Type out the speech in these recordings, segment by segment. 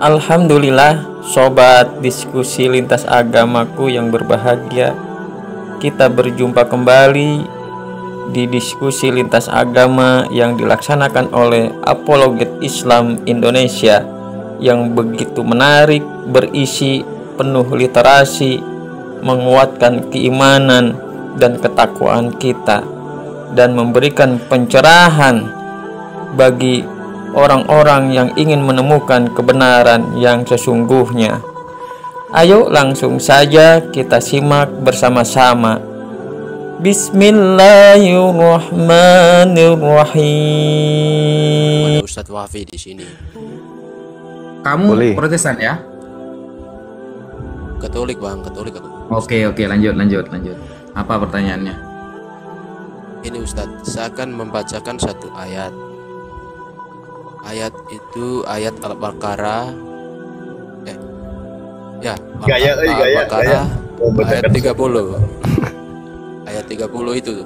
Alhamdulillah, sobat diskusi lintas agamaku yang berbahagia. Kita berjumpa kembali di diskusi lintas agama yang dilaksanakan oleh Apologet Islam Indonesia, yang begitu menarik, berisi penuh literasi, menguatkan keimanan dan ketakwaan kita, dan memberikan pencerahan bagi orang-orang yang ingin menemukan kebenaran yang sesungguhnya. Ayo langsung saja kita simak bersama-sama. Bismillahirrahmanirrahim. Ada Ustadz Wafi di sini. Kamu Boleh. Protestan ya? Katolik bang, Katolik aku. Oke, lanjut. Apa pertanyaannya? Ini Ustadz, saya akan membacakan satu ayat. Ayat itu ayat Al-Baqarah. Al-Baqarah ayat 30. Ayat 30 itu.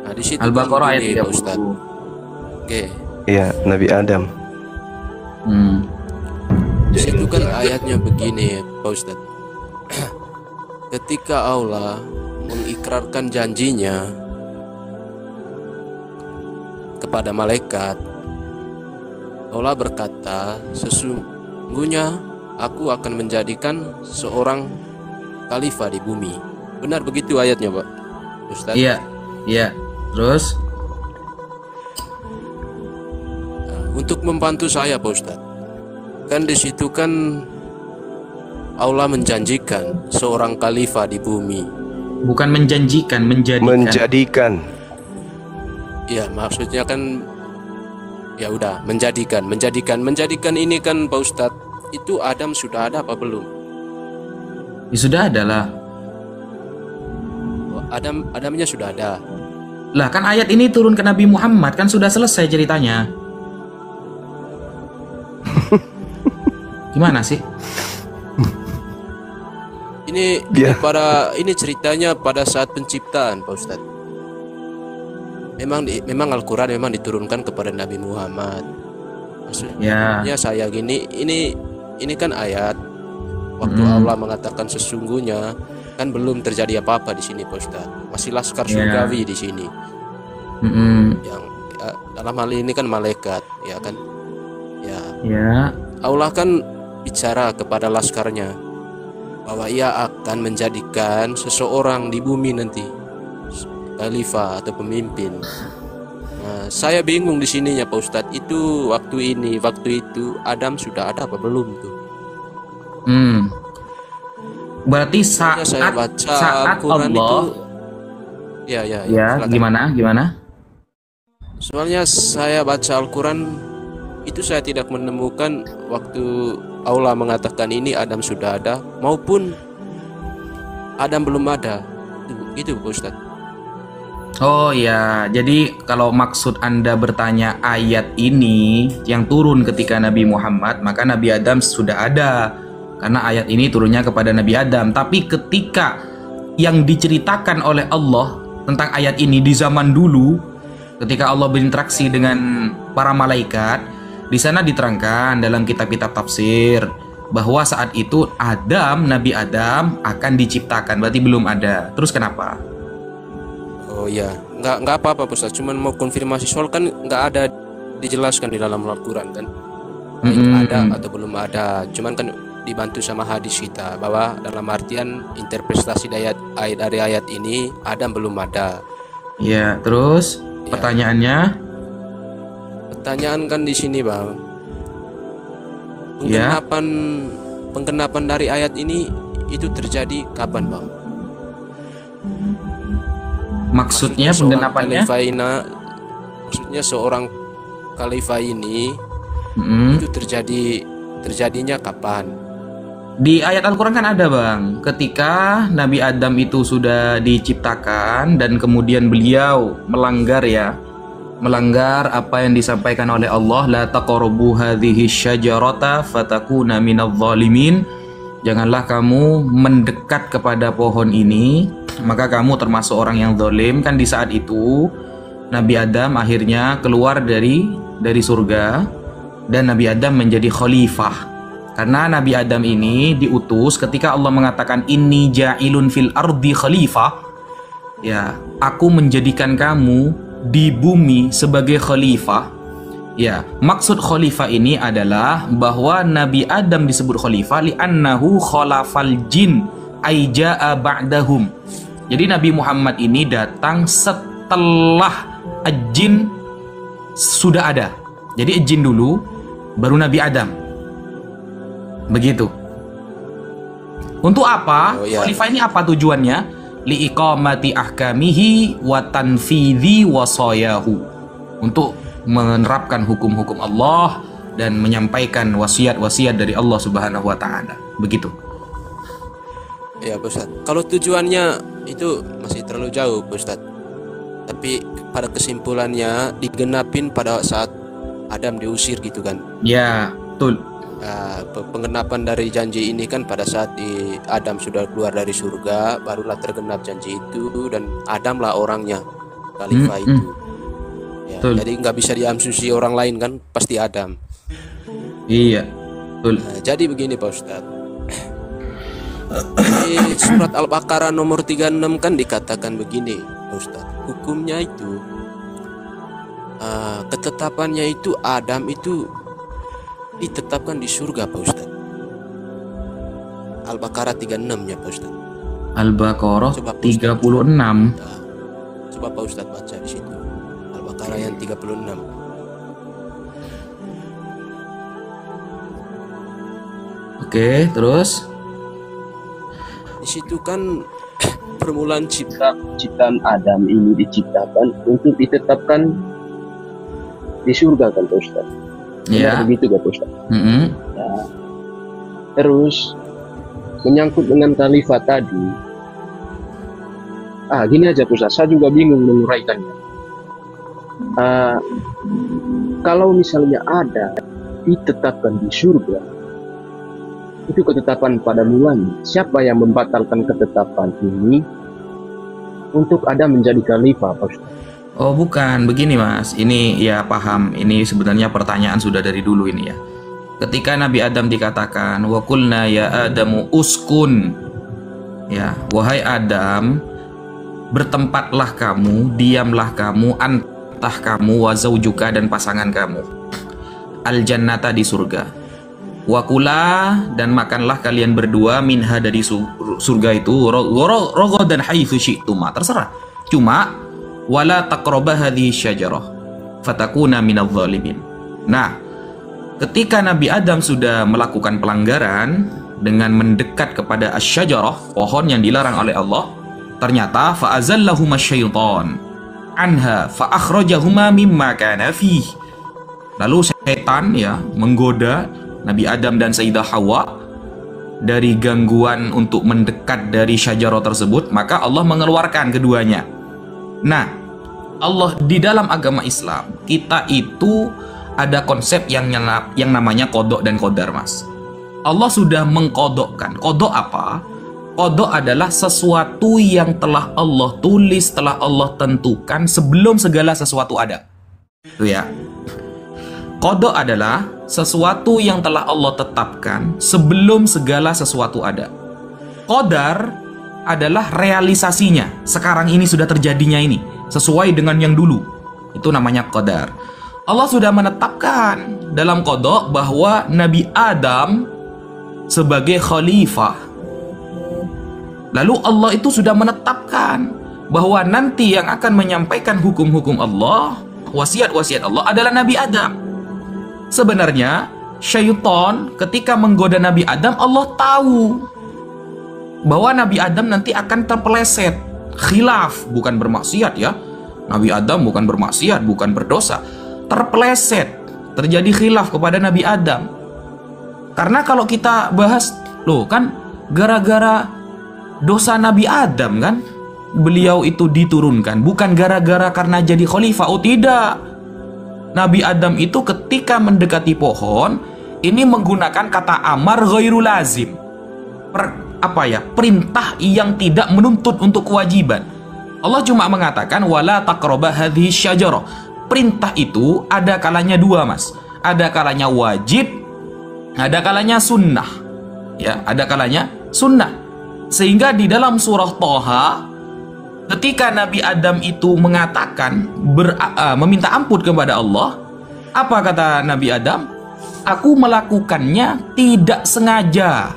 Nah, di situ Al-Baqarah kan ayat begini, 30. Ustadz. Oke. Iya, Nabi Adam. Di situ kan ayatnya begini, Pak Ustadz. Ketika Allah mengikrarkan janjinya kepada malaikat, Allah berkata, sesungguhnya aku akan menjadikan seorang khalifah di bumi. Benar begitu ayatnya, Pak Ustadz? Iya. Terus? Untuk membantu saya, Pak Ustadz, kan di situ kan Allah menjanjikan seorang khalifah di bumi. Bukan menjanjikan, menjadikan. Ya, maksudnya kan ya udah menjadikan ini kan Pak Ustadz, itu Adam sudah ada apa belum? Ya, sudah ada lah. Adamnya sudah ada. Lah kan ayat ini turun ke Nabi Muhammad, kan sudah selesai ceritanya. Gimana sih? Ini ceritanya pada saat penciptaan, Pak Ustadz. Memang Al-Quran memang diturunkan kepada Nabi Muhammad. Maksudnya saya gini, ini kan ayat waktu Allah mengatakan sesungguhnya, kan belum terjadi apa-apa di sini, Pak Ustadz. Masih laskar surgawi di sini. Yang dalam hal ini kan malaikat, ya kan? Ya. Allah kan bicara kepada laskarnya bahwa ia akan menjadikan seseorang di bumi nanti khalifah atau pemimpin. Nah, saya bingung di sininya, Pak Ustadz. Itu waktu itu Adam sudah ada apa belum tuh? Berarti saat saya baca Allah Al-Quran itu, ya, gimana? Soalnya saya baca Al-Quran itu saya tidak menemukan waktu Allah mengatakan ini Adam sudah ada maupun Adam belum ada. Itu Pak Ustadz. Oh ya, jadi kalau maksud Anda bertanya ayat ini yang turun ketika Nabi Muhammad, maka Nabi Adam sudah ada. Karena ayat ini turunnya kepada Nabi Adam. Tapi ketika yang diceritakan oleh Allah tentang ayat ini di zaman dulu, ketika Allah berinteraksi dengan para malaikat, di sana diterangkan dalam kitab-kitab tafsir bahwa saat itu Nabi Adam akan diciptakan, berarti belum ada. Terus kenapa? Oh ya, nggak apa-apa Pak Ustadz. Cuman mau konfirmasi soal kan nggak ada dijelaskan di dalam Al-Quran kan, ada atau belum ada. Cuman kan dibantu sama hadis kita bahwa dalam artian interpretasi dari ayat ini Adam belum ada. Ya, terus pertanyaannya? Pertanyaan kan di sini, Bang. Penggenapan dari ayat ini itu terjadi kapan, Bang? Maksudnya penggenapannya? Maksudnya seorang khalifah ini itu terjadinya kapan? Di ayat Al-Quran kan ada, Bang, ketika Nabi Adam itu sudah diciptakan dan kemudian beliau melanggar apa yang disampaikan oleh Allah, la taqrabu hadhihi syajarata fatakuna minadh dhalimin. Janganlah kamu mendekat kepada pohon ini, maka kamu termasuk orang yang zalim. Kan di saat itu Nabi Adam akhirnya keluar dari surga dan Nabi Adam menjadi khalifah. Karena Nabi Adam ini diutus ketika Allah mengatakan inni ja'ilun fil ardi khalifah. Ya, aku menjadikan kamu di bumi sebagai khalifah. Ya, maksud khalifah ini adalah bahwa Nabi Adam disebut khalifah li'annahu khalafal jin ay ja'a ba'dahum. Jadi Nabi Muhammad ini datang setelah jin sudah ada. Jadi jin dulu, baru Nabi Adam. Begitu. Untuk apa? Khalifah ini apa tujuannya? Liiqamati ahkamihi wa tanfidhi wasayahu. Untuk menerapkan hukum-hukum Allah dan menyampaikan wasiat-wasiat dari Allah Subhanahu wa taala. Begitu. Ya, Pak Ustadz. Kalau tujuannya itu masih terlalu jauh, Pak Ustadz. Tapi pada kesimpulannya digenapin pada saat Adam diusir gitu kan? Ya, betul. Penggenapan dari janji ini kan pada saat Adam sudah keluar dari surga, barulah tergenap janji itu, dan Adam lah orangnya, khalifah itu. Ya, jadi nggak bisa diasumsi orang lain kan, pasti Adam. Iya, betul. Nah, jadi begini Pak Ustadz. Di surat Al-Baqarah nomor 36 kan dikatakan begini, Ustaz. Hukumnya itu ketetapannya itu Adam itu ditetapkan di surga, Pak Ustaz. Al-Baqarah 36 ya, Pak Ustaz. Al-Baqarah 36. Coba Pak Ustaz baca di situ. Al-Baqarah yang 36. Oke, terus di situ kan permulaan ciptaan Adam ini diciptakan untuk ditetapkan di surga kan Pak Ustaz. Ya. Begitu kan Pak Ustaz. Ya. Terus menyangkut dengan khalifah tadi. Gini aja Pak Ustaz, saya juga bingung menguraikannya. Kalau misalnya ada ditetapkan di surga, itu ketetapan pada mulanya. Siapa yang membatalkan ketetapan ini untuk ada menjadi khalifah, Pak Ustaz? Oh bukan, begini Mas. Ini ya paham. Ini sebenarnya pertanyaan sudah dari dulu ini ya. Ketika Nabi Adam dikatakan wa qulna ya Adamu uskun. Ya, wahai Adam, bertempatlah kamu, diamlah kamu, antah kamu wa zaujuka dan pasangan kamu. Al jannata di surga. Wakula dan makanlah kalian berdua minha dari surga itu rogo dan haitsu syi'tuma, terserah. Cuma wala taqraba hadhihi syajarah fatakuna minadh dhalimin. Nah, ketika Nabi Adam sudah melakukan pelanggaran dengan mendekat kepada asy-syajarah, pohon yang dilarang oleh Allah, ternyata fa'azallahuma syaitan anha fa akhrajahuma mimma kana fih. Lalu setan ya menggoda Nabi Adam dan Sayyidah Hawa dari gangguan untuk mendekat dari syajarah tersebut, maka Allah mengeluarkan keduanya. Nah, Allah di dalam agama Islam, kita itu ada konsep yang namanya qada dan qadar, Mas. Allah sudah mengkodokkan. Qada apa? Qada adalah sesuatu yang telah Allah tulis, telah Allah tentukan sebelum segala sesuatu ada. Itu ya. Qada adalah sesuatu yang telah Allah tetapkan sebelum segala sesuatu ada. Qadar adalah realisasinya. Sekarang ini sudah terjadinya ini, sesuai dengan yang dulu. Itu namanya qadar. Allah sudah menetapkan dalam qada bahwa Nabi Adam sebagai khalifah. Lalu Allah itu sudah menetapkan bahwa nanti yang akan menyampaikan hukum-hukum Allah, wasiat-wasiat Allah adalah Nabi Adam. Sebenarnya syaitan ketika menggoda Nabi Adam, Allah tahu bahwa Nabi Adam nanti akan terpeleset khilaf, bukan bermaksiat ya. Nabi Adam bukan bermaksiat, bukan berdosa, terpeleset, terjadi khilaf kepada Nabi Adam. Karena kalau kita bahas, loh kan gara-gara dosa Nabi Adam kan beliau itu diturunkan, bukan gara-gara karena jadi khalifah. Oh tidak, Nabi Adam itu ketika mendekati pohon ini menggunakan kata amar ghairu lazim, perintah yang tidak menuntut untuk kewajiban. Allah cuma mengatakan wala taqraba hadhihi syajarah. Perintah itu ada kalanya dua, Mas. Ada kalanya wajib, ada kalanya sunnah. Ya, ada kalanya sunnah. Sehingga di dalam surah Thaha, ketika Nabi Adam itu mengatakan meminta ampun kepada Allah, apa kata Nabi Adam? Aku melakukannya tidak sengaja,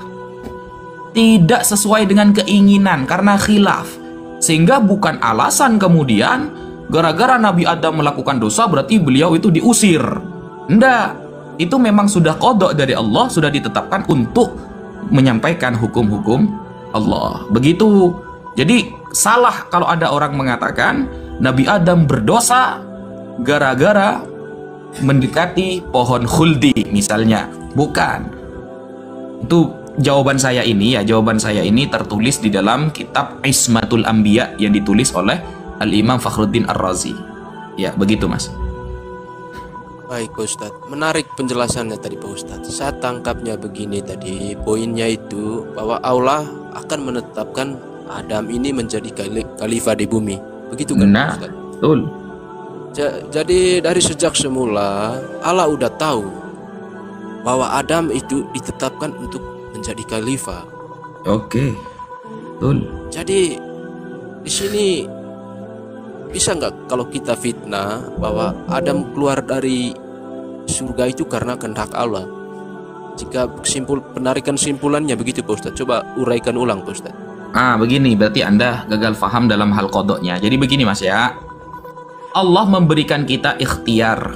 tidak sesuai dengan keinginan karena khilaf. Sehingga bukan alasan kemudian gara-gara Nabi Adam melakukan dosa berarti beliau itu diusir. Enggak, itu memang sudah qada dari Allah, sudah ditetapkan untuk menyampaikan hukum-hukum Allah. Begitu. Jadi salah kalau ada orang mengatakan Nabi Adam berdosa gara-gara mendekati pohon khuldi misalnya. Bukan. Itu jawaban saya ini tertulis di dalam kitab Ismatul Anbiya yang ditulis oleh Al-Imam Fakhruddin Ar-Razi. Ya, begitu Mas. Baik Pak Ustadz, menarik penjelasannya tadi Pak Ustadz. Saya tangkapnya begini tadi, poinnya itu bahwa Allah akan menetapkan Adam ini menjadi khalifah di bumi. Begitu kan Pak Ustadz? Betul. Jadi dari sejak semula Allah udah tahu bahwa Adam itu ditetapkan untuk menjadi khalifah. Oke. Betul. Jadi di sini bisa nggak kalau kita fitnah bahwa Adam keluar dari surga itu karena kehendak Allah? Jika penarikan simpulannya begitu Pak Ustadz, coba uraikan ulang Pak Ustadz. Begini, berarti Anda gagal paham dalam hal kodoknya. Jadi begini Mas ya, Allah memberikan kita ikhtiar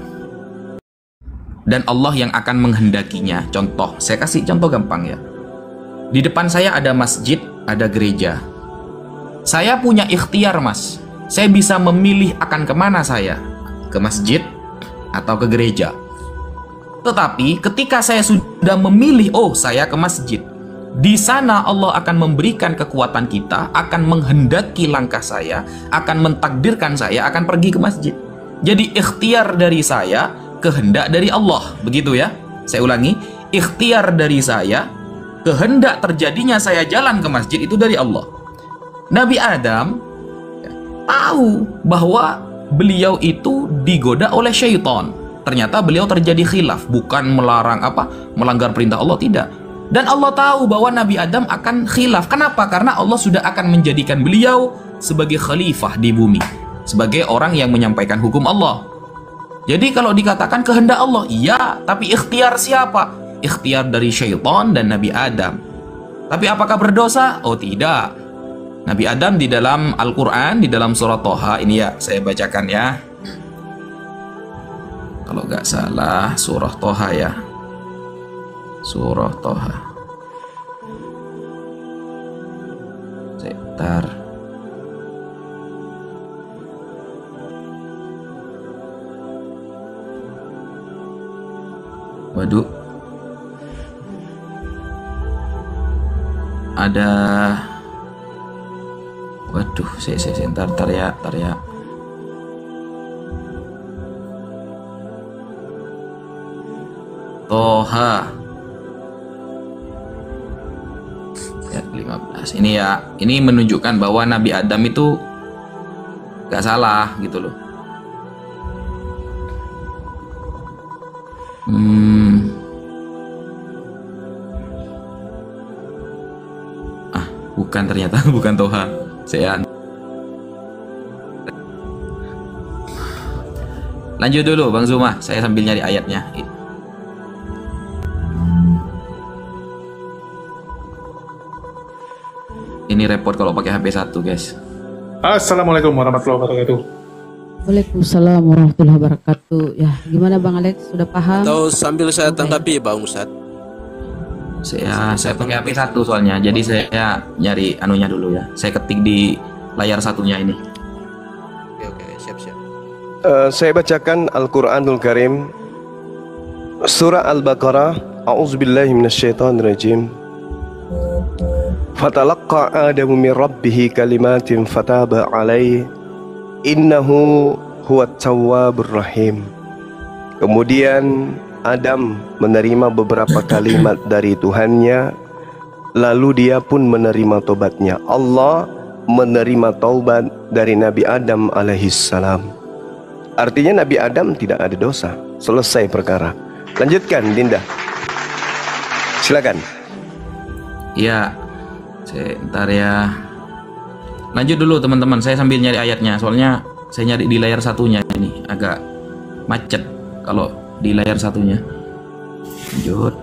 dan Allah yang akan menghendakinya. Contoh, saya kasih contoh gampang ya. Di depan saya ada masjid, ada gereja. Saya punya ikhtiar Mas, saya bisa memilih akan kemana saya, ke masjid atau ke gereja. Tetapi ketika saya sudah memilih, saya ke masjid, di sana Allah akan memberikan kekuatan kita, akan menghendaki langkah saya, akan mentakdirkan saya akan pergi ke masjid. Jadi ikhtiar dari saya, kehendak dari Allah. Begitu ya. Saya ulangi, ikhtiar dari saya, kehendak terjadinya saya jalan ke masjid itu dari Allah. Nabi Adam tahu bahwa beliau itu digoda oleh syaitan. Ternyata beliau terjadi khilaf, bukan melanggar perintah Allah, tidak. Dan Allah tahu bahwa Nabi Adam akan khilaf. Kenapa? Karena Allah sudah akan menjadikan beliau sebagai khalifah di bumi, sebagai orang yang menyampaikan hukum Allah. Jadi kalau dikatakan kehendak Allah, iya, tapi ikhtiar siapa? Ikhtiar dari syaitan dan Nabi Adam. Tapi apakah berdosa? Oh tidak. Nabi Adam di dalam Al-Quran, di dalam surat Thaha, ini ya, saya bacakan ya. Kalau nggak salah, surah Thaha ya. Surah Thaha. Sebentar. Waduh. Ada. Waduh, saya ntar ya. Thaha. Ayat 15. Ini ya, ini menunjukkan bahwa Nabi Adam itu gak salah gitu loh. Bukan ternyata, bukan Thaha. Saya lanjut dulu Bang Zuma, saya sambil nyari ayatnya. Ini repot kalau pakai HP 1 guys. Assalamualaikum warahmatullahi wabarakatuh. Waalaikumsalam warahmatullahi wabarakatuh. Ya, gimana Bang Alex? Sudah paham? Atau sambil saya tanggapi Bang Ustadz? Saya pakai HP 1 soalnya. Jadi saya nyari anunya dulu ya. Saya ketik di layar satunya ini. Oke, siap. Saya bacakan Al-Quranul Karim, Surah Al-Baqarah. A'udzubillahi minasyaitonirrajim. Fatalaqqa Adamu min Rabbihi kalimatin fataba alaihi innahu huwat tawwabur rahim. Kemudian Adam menerima beberapa kalimat dari Tuhannya, lalu dia pun menerima taubatnya. Allah menerima taubat dari Nabi Adam alaihissalam. Artinya Nabi Adam tidak ada dosa. Selesai perkara. Lanjutkan Dinda. Silakan. Ya, sebentar ya. Lanjut dulu teman-teman, saya sambil nyari ayatnya. Soalnya saya nyari di layar satunya ini agak macet kalau di layar satunya. Lanjut.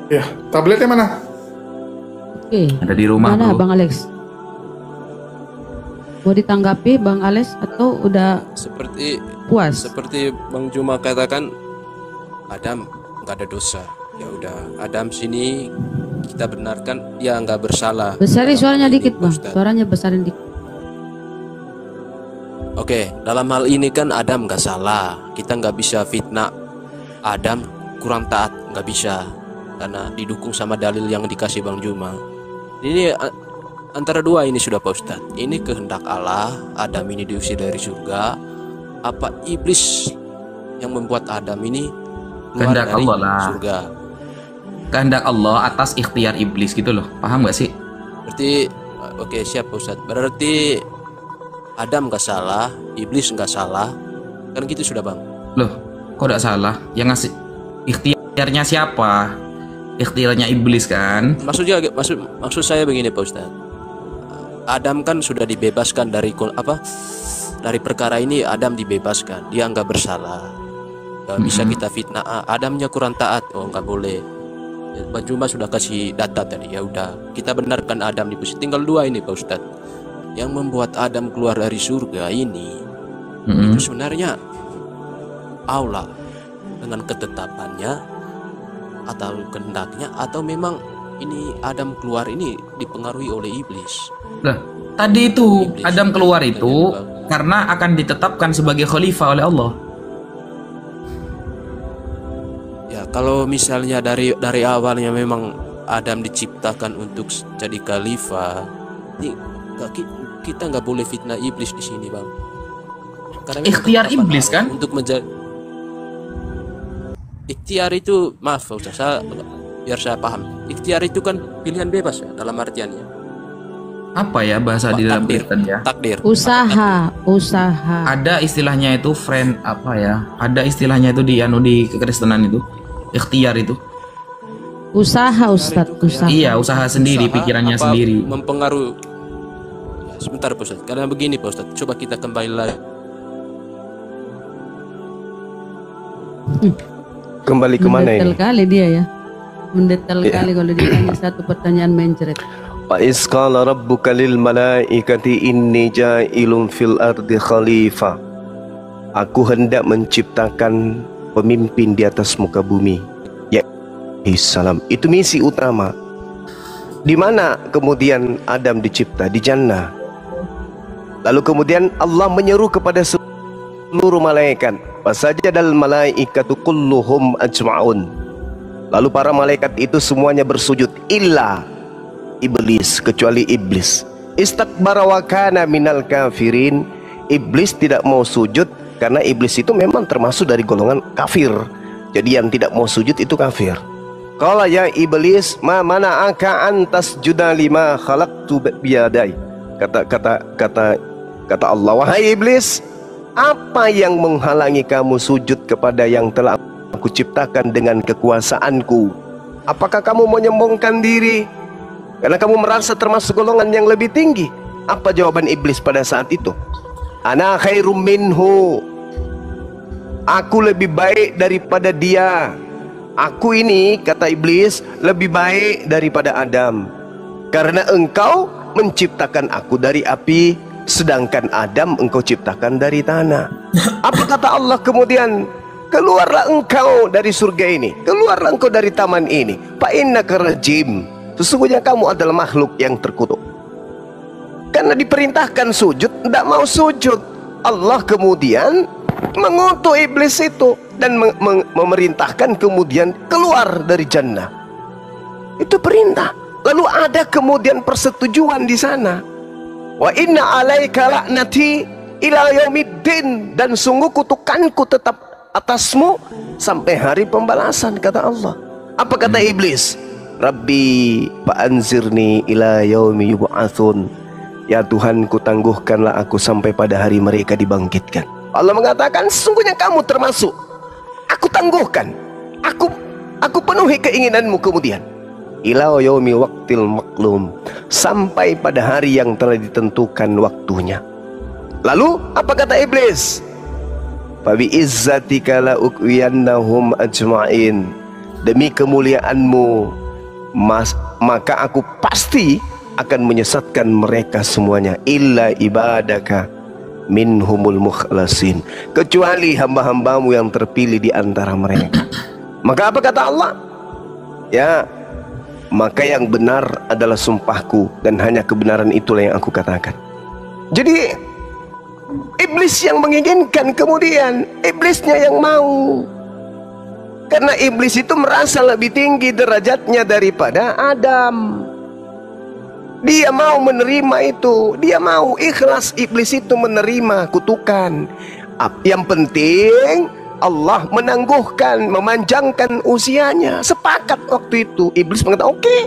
Ya, tabletnya mana? Oke. Ada di rumah Mana bro. Bang Alex? Mau ditanggapi Bang Alex atau udah puas? Seperti Bang Juma katakan, Adam nggak ada dosa. Ya udah, Adam sini kita benarkan dia nggak bersalah. Besarin dalam suaranya hal ini, dikit Bang, Ustaz. suaranya besarin dikit. Oke, dalam hal ini kan Adam nggak salah. Kita nggak bisa fitnah Adam kurang taat, nggak bisa, karena didukung sama dalil yang dikasih Bang Juma. Ini antara dua ini sudah Pak Ustadz. Ini kehendak Allah, Adam ini diusir dari surga. Apa iblis yang membuat Adam ini keluar Kehendak dari Allah lah. surga? Kehendak Allah atas ikhtiar iblis gitu loh. Paham gak sih? Berarti oke, siap Pak Ustadz. Berarti Adam nggak salah, iblis nggak salah, kan gitu sudah Bang. Loh, kok gak salah? Yang ngasih ikhtiarnya siapa? Ikhtiarnya iblis kan? Maksud saya begini Pak Ustadz. Adam kan sudah dibebaskan dari dari perkara ini. Adam dibebaskan, dia nggak bersalah. Gak bisa kita fitnah Adamnya kurang taat, oh nggak boleh. Bang Juma sudah kasih data tadi, ya udah kita benarkan Adam di posisi. Tinggal dua ini Pak Ustadz. Yang membuat Adam keluar dari surga ini itu sebenarnya Allah dengan ketetapannya atau kehendaknya, atau memang ini Adam keluar ini dipengaruhi oleh iblis. Lah, tadi itu Iblis. Adam keluar itu Bang. karena akan ditetapkan sebagai khalifah oleh Allah. Ya kalau misalnya dari awalnya memang Adam diciptakan untuk jadi khalifah, kita nggak boleh fitnah iblis di sini Bang. Karena memang Ikhtiar ketetapan iblis Allah kan? untuk menjadi ikhtiar itu, maaf Ustaz, biar saya paham. Ikhtiar itu kan pilihan bebas ya dalam artiannya. Apa ya bahasa di dalam Kristen ya? Takdir. Usaha. Ada istilahnya itu friend apa ya? Ada istilahnya itu di kekristenan itu. Ikhtiar itu. Usaha Ustadz, usaha. Iya, usaha sendiri, Usaha pikirannya apa sendiri. mempengaruhi. Ya, sebentar Pak Ustaz. Karena begini Pak Ustaz, coba kita kembali lagi. Kembali kemana Mendetail ini? kali dia ya. Mendetail Iya. kali kalau ditanya satu pertanyaan mencret. Wa iz qala rabbuka lil malaikati inni ja'ilun fil ardi khalifah. Aku hendak menciptakan pemimpin di atas muka bumi. Ya salam. Itu misi utama. Di mana kemudian Adam dicipta? Di jannah. Lalu kemudian Allah menyeru kepada seluruh malaikat, fasajadal malaikatu kulluhum ajma'un. Lalu para malaikat itu semuanya bersujud illa iblis, kecuali iblis. Istakbara wa kana minal kafirin. Iblis tidak mau sujud karena iblis itu memang termasuk dari golongan kafir. Jadi yang tidak mau sujud itu kafir. Qala ya iblis ma mana'aka antas juda lima khalaqtu biyadai. Kata Allah, wahai iblis, apa yang menghalangi kamu sujud kepada yang telah aku ciptakan dengan kekuasaanku? Apakah kamu menyombongkan diri karena kamu merasa termasuk golongan yang lebih tinggi? Apa jawaban iblis pada saat itu? Ana khairum minhu. Aku lebih baik daripada dia. Aku ini, kata iblis, lebih baik daripada Adam. Karena engkau menciptakan aku dari api, sedangkan Adam engkau ciptakan dari tanah. Apa kata Allah kemudian? Keluarlah engkau dari surga ini, keluarlah engkau dari taman ini. Fa innaka rajim. Sesungguhnya kamu adalah makhluk yang terkutuk. Karena diperintahkan sujud, tidak mau sujud. Allah kemudian mengutuk iblis itu dan memerintahkan kemudian keluar dari jannah. Itu perintah. Lalu ada kemudian persetujuan di sana. Wa inna alaika la'nati ila yaumiddin, dan sungguh kutukanku tetap atasmu sampai hari pembalasan, kata Allah. Apa kata iblis? Rabbi fa'anzirni ila yaumi yub'atsun. Ya Tuhanku, tangguhkanlah aku sampai pada hari mereka dibangkitkan. Allah mengatakan, sesungguhnya kamu termasuk. Aku tangguhkan. Aku penuhi keinginanmu kemudian. ila yaumi waqtil maqlum, sampai pada hari yang telah ditentukan waktunya. Lalu apa kata iblis? Fa bi izzatika la uqwiyannahum ajma'in, demi kemuliaanmu maka aku pasti akan menyesatkan mereka semuanya, illa ibadaka minhumul mukhlasin, kecuali hamba-hambamu yang terpilih di antara mereka. Maka apa kata Allah? Ya, maka yang benar adalah sumpahku, dan hanya kebenaran itulah yang aku katakan. Jadi iblis yang menginginkan, kemudian iblisnya yang mau. Karena iblis itu merasa lebih tinggi derajatnya daripada Adam. Dia mau menerima itu, dia mau ikhlas iblis itu menerima kutukan. Yang penting Allah menangguhkan, memanjangkan usianya. Sepakat waktu itu iblis mengatakan oke,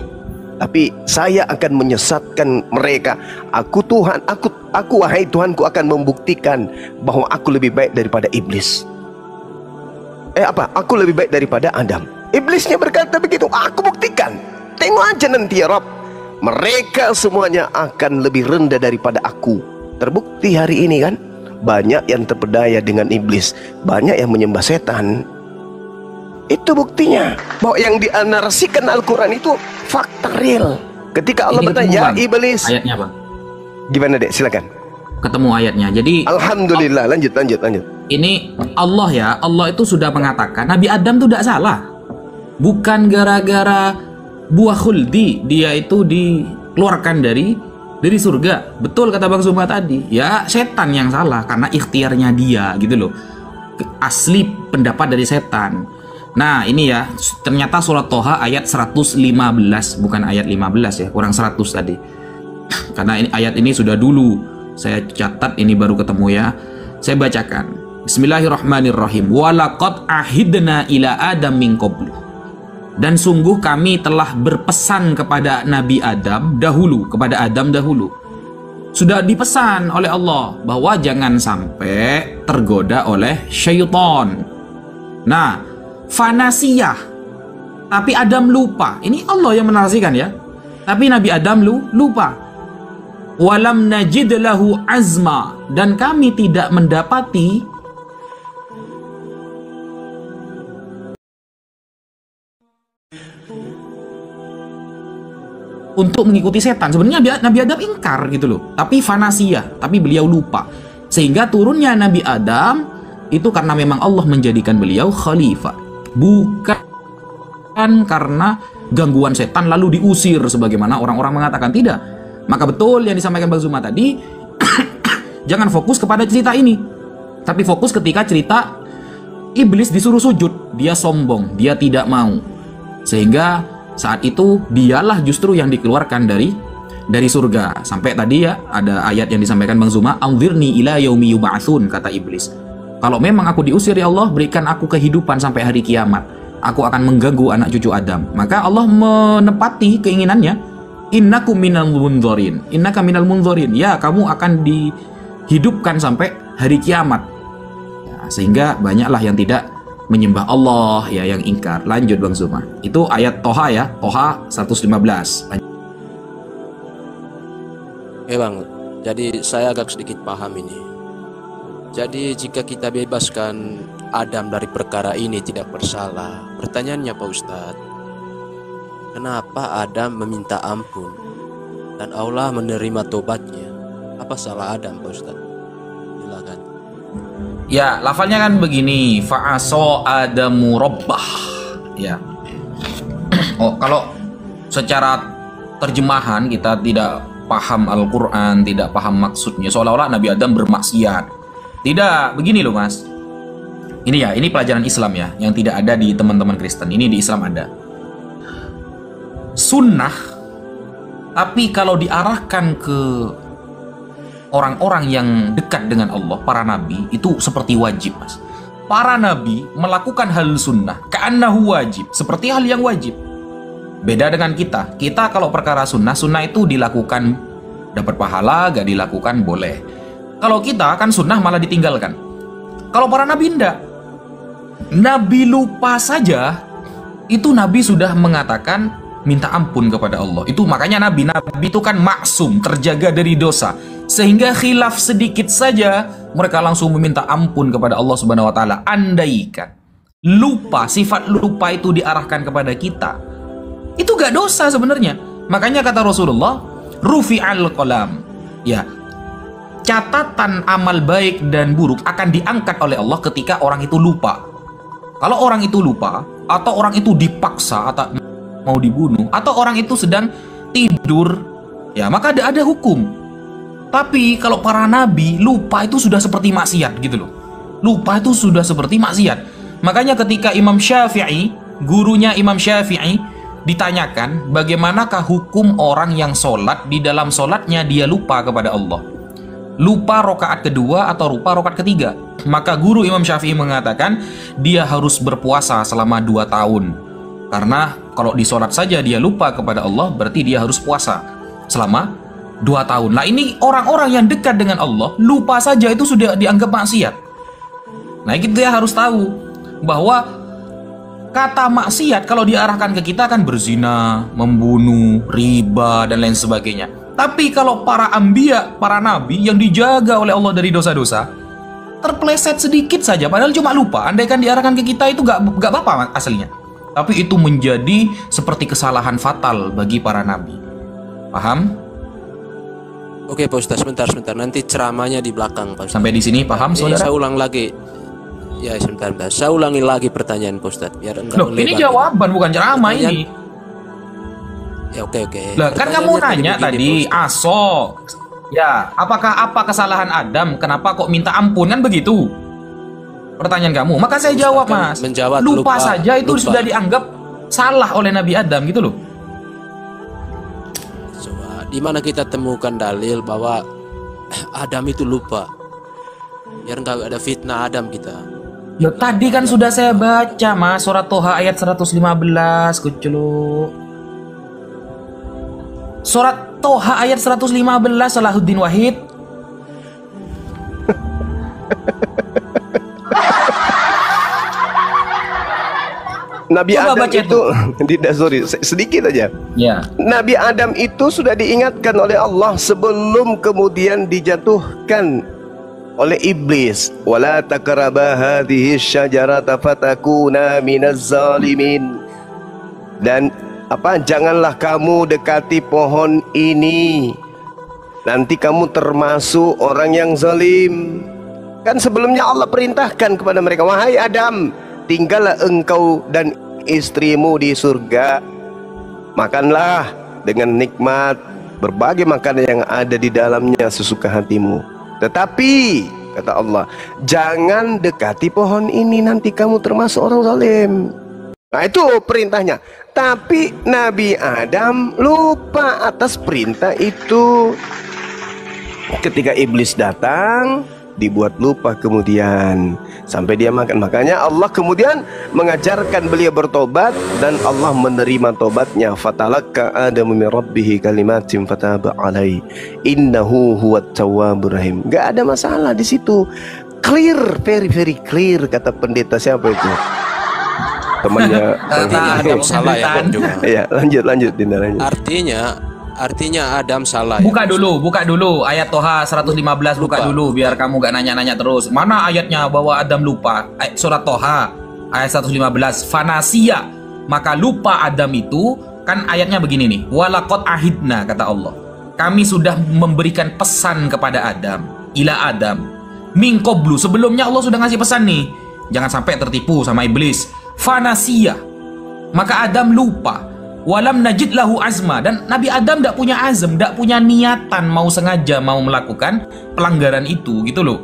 tapi saya akan menyesatkan mereka. Aku Tuhan, aku wahai Tuhanku akan membuktikan bahwa aku lebih baik daripada iblis. Aku lebih baik daripada Adam. Iblisnya berkata begitu. Aku buktikan. Tengok aja nanti ya Rabb, mereka semuanya akan lebih rendah daripada aku. Terbukti hari ini kan, banyak yang terpedaya dengan iblis, banyak yang menyembah setan. Itu buktinya bahwa yang dinarasikan Al-Quran itu fakta real. Ketika Allah bertanya, ya iblis. Ayatnya Bang, gimana Dek? Silakan. Ketemu ayatnya. Jadi alhamdulillah, lanjut. Ini Allah ya, Allah itu sudah mengatakan Nabi Adam itu tidak salah. Bukan gara-gara buah khuldi dia itu dikeluarkan dari surga. Betul kata Bang Zuma tadi. Ya setan yang salah karena ikhtiarnya dia gitu loh. Asli pendapat dari setan. Nah ini ya, ternyata surat Toha ayat 115, bukan ayat 15 ya, kurang 100 tadi. Karena ayat ini sudah dulu saya catat, ini baru ketemu ya. Saya bacakan. Bismillahirrahmanirrahim. Walaqad ahidna ila Adam min qablu. Dan sungguh kami telah berpesan kepada Nabi Adam dahulu, kepada Adam dahulu. Sudah dipesan oleh Allah bahwa jangan sampai tergoda oleh syaitan. Nah, fanasiyah. Tapi Adam lupa. Ini Allah yang menarasikan ya. Tapi Nabi Adam lupa. Walam najid lahu azma, dan kami tidak mendapati untuk mengikuti setan. Sebenarnya Nabi Adam ingkar gitu loh, tapi fanasiyah, tapi beliau lupa. Sehingga turunnya Nabi Adam itu karena memang Allah menjadikan beliau khalifah, bukan karena gangguan setan lalu diusir sebagaimana orang-orang mengatakan. Tidak. Maka betul yang disampaikan Bang Zuma tadi, jangan fokus kepada cerita ini, tapi fokus ketika cerita iblis disuruh sujud, dia sombong, dia tidak mau, sehingga saat itu dialah justru yang dikeluarkan dari surga. Sampai tadi ya ada ayat yang disampaikan Bang Zuma, anzirni ila yaumi yub'atsun, kata iblis. Kalau memang aku diusir ya Allah, berikan aku kehidupan sampai hari kiamat, aku akan mengganggu anak cucu Adam. Maka Allah menepati keinginannya. Innaka minal munzorin, ya kamu akan dihidupkan sampai hari kiamat ya, sehingga banyaklah yang tidak menyembah Allah ya, yang ingkar. Lanjut Bang Zuma, itu ayat Toha ya, Toha 115. Oke Bang, jadi saya agak sedikit paham ini. Jadi jika kita bebaskan Adam dari perkara ini tidak bersalah, pertanyaannya Pak Ustadz, kenapa Adam meminta ampun dan Allah menerima tobatnya? Apa salah Adam, Pak Ustaz? Silakan. Ya, lafalnya kan begini, fa'aso Adamu rabbah. Ya. Oh, kalau secara terjemahan kita tidak paham Al-Quran, tidak paham maksudnya, seolah-olah Nabi Adam bermaksiat. Tidak, begini loh Mas. Ini ya, ini pelajaran Islam ya, yang tidak ada di teman-teman Kristen. Ini di Islam ada. Sunnah, tapi kalau diarahkan ke orang-orang yang dekat dengan Allah, para nabi, itu seperti wajib Mas. Para nabi melakukan hal sunnah ka'annahu wajib, seperti hal yang wajib. Beda dengan kita. Kita kalau perkara sunnah itu dilakukan dapat pahala, gak dilakukan boleh. Kalau kita kan sunnah malah ditinggalkan. Kalau para nabi enggak. Nabi lupa saja, itu Nabi sudah mengatakan minta ampun kepada Allah. Itu makanya Nabi itu kan maksum, terjaga dari dosa, sehingga khilaf sedikit saja mereka langsung meminta ampun kepada Allah Subhanahu wa taala. Andaikan lupa, sifat lupa itu diarahkan kepada kita, itu gak dosa sebenarnya. Makanya kata Rasulullah, rufi'al qalam. Ya, catatan amal baik dan buruk akan diangkat oleh Allah ketika orang itu lupa. Kalau orang itu lupa, atau orang itu dipaksa atau mau dibunuh, atau orang itu sedang tidur, ya maka ada hukum. Tapi kalau para nabi, lupa itu sudah seperti maksiat gitu loh. Lupa itu sudah seperti maksiat. Makanya ketika Imam Syafi'i, gurunya Imam Syafi'i, ditanyakan bagaimanakah hukum orang yang sholat, di dalam sholatnya dia lupa kepada Allah, lupa rokaat kedua atau lupa rokaat ketiga, maka guru Imam Syafi'i mengatakan dia harus berpuasa selama 2 tahun. Karena kalau di sholat saja dia lupa kepada Allah, berarti dia harus puasa selama 2 tahun. Nah ini orang-orang yang dekat dengan Allah, lupa saja itu sudah dianggap maksiat. Nah kita harus tahu bahwa kata maksiat kalau diarahkan ke kita kan berzina, membunuh, riba, dan lain sebagainya. Tapi kalau para anbiya, para nabi yang dijaga oleh Allah dari dosa-dosa, terpleset sedikit saja, padahal cuma lupa, andaikan diarahkan ke kita itu gak apa-apa aslinya. Tapi itu menjadi seperti kesalahan fatal bagi para nabi. Paham? Oke Pak Ustaz, sebentar. Nanti ceramahnya di belakang Pak Ustaz. Sampai di sini paham saudara? Saya ulang lagi. Ya sebentar. Saya ulangi lagi pertanyaan Pak Ustaz biar enggak. Loh, ini jawaban bukan ceramah ini. Ya oke. Lah kan kamu nanya tadi, aso. Ya, apa kesalahan Adam? Kenapa kok minta ampun kan begitu? Pertanyaan kamu. Maka saya jawab, Mas. Menjawab lupa saja itu sudah dianggap salah oleh Nabi Adam gitu loh. Coba di mana kita temukan dalil bahwa Adam itu lupa? Biar enggak ada fitnah Adam kita. Ya tadi kan sudah saya baca, Mas, surat Toha ayat 115, kuculu. Surat Toha ayat 115, Salahuddin Wahid. Nabi Coba Adam itu tidak, sorry, sedikit aja. Ya. Nabi Adam itu sudah diingatkan oleh Allah sebelum kemudian dijatuhkan oleh iblis. Wala taqraba hadhihi syajarata fatakuna minaz zalimin. Dan janganlah kamu dekati pohon ini, nanti kamu termasuk orang yang zalim. Kan sebelumnya Allah perintahkan kepada mereka, wahai Adam, tinggallah engkau dan istrimu di surga, makanlah dengan nikmat berbagai makanan yang ada di dalamnya sesuka hatimu. Tetapi kata Allah, jangan dekati pohon ini, nanti kamu termasuk orang zalim. Nah itu perintahnya. Tapi Nabi Adam lupa atas perintah itu. Ketika iblis datang, dibuat lupa kemudian sampai dia makan. Makanya Allah kemudian mengajarkan beliau bertobat, dan Allah menerima tobatnya. Fatalaqqa Adamu min rabbih kalimatin fataba alaihi innahu huwat tawwabur rahim. Gak ada masalah di situ. Clear, very clear, kata pendeta siapa itu? Temannya Adam salah ya juga. Iya, lanjut Dinda, lanjut. Artinya Adam salah. Buka dulu ayat Toha 115, buka dulu biar kamu gak nanya-nanya terus. Mana ayatnya bahwa Adam lupa? Surat Toha ayat 115, fanasia, maka lupa Adam itu kan ayatnya begini nih. Walaqad ahidna, kata Allah, kami sudah memberikan pesan kepada Adam, ila Adam min qablu, sebelumnya Allah sudah ngasih pesan nih, jangan sampai tertipu sama iblis. Fanasia, maka Adam lupa. Walam najid lahu azma, dan Nabi Adam tidak punya azam, tidak punya niatan mau sengaja mau melakukan pelanggaran itu gitu loh.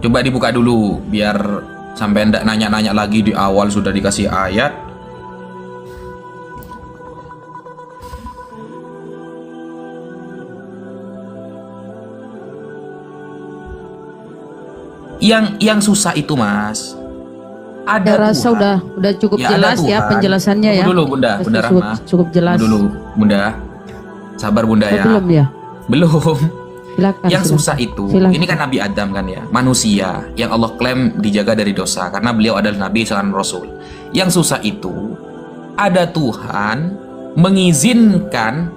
Coba dibuka dulu biar sampai ndak nanya-nanya lagi, di awal sudah dikasih ayat. Yang susah itu, Mas, ada rasa udah cukup ya, jelas ya penjelasannya ya. Dulu Bunda Rahma. Cukup jelas. Dulu Bunda. Sabar Bunda ya. Belum ya? Belum. Silakan, yang susah itu, ini kan Nabi Adam kan ya, manusia yang Allah klaim dijaga dari dosa karena beliau adalah Nabi dan Rasul. Yang susah itu ada Tuhan mengizinkan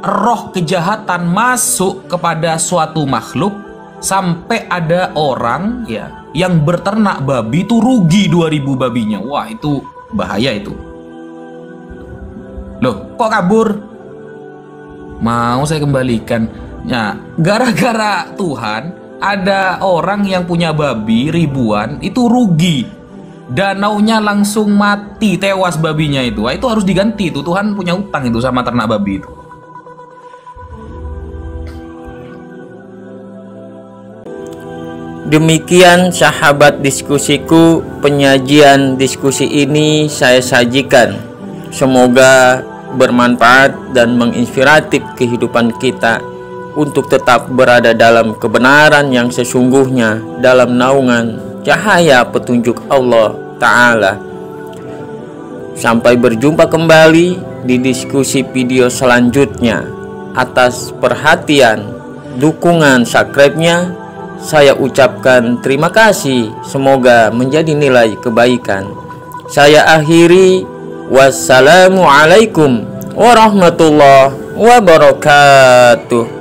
roh kejahatan masuk kepada suatu makhluk sampai ada orang ya yang berternak babi itu rugi 2000 babinya. Wah, itu bahaya itu. Loh, kok kabur? Mau saya kembalikan. Ya, gara-gara Tuhan ada orang yang punya babi ribuan itu rugi. Danaunya langsung mati, tewas babinya itu. Wah, itu harus diganti itu. Tuhan punya utang itu sama ternak babi itu. Demikian sahabat diskusiku, penyajian diskusi ini saya sajikan. Semoga bermanfaat dan menginspiratif kehidupan kita untuk tetap berada dalam kebenaran yang sesungguhnya dalam naungan cahaya petunjuk Allah Ta'ala. Sampai berjumpa kembali di diskusi video selanjutnya. Atas perhatian, dukungan, subscribe-nya saya ucapkan terima kasih. Semoga menjadi nilai kebaikan. Saya akhiri. Wassalamualaikum warahmatullahi wabarakatuh.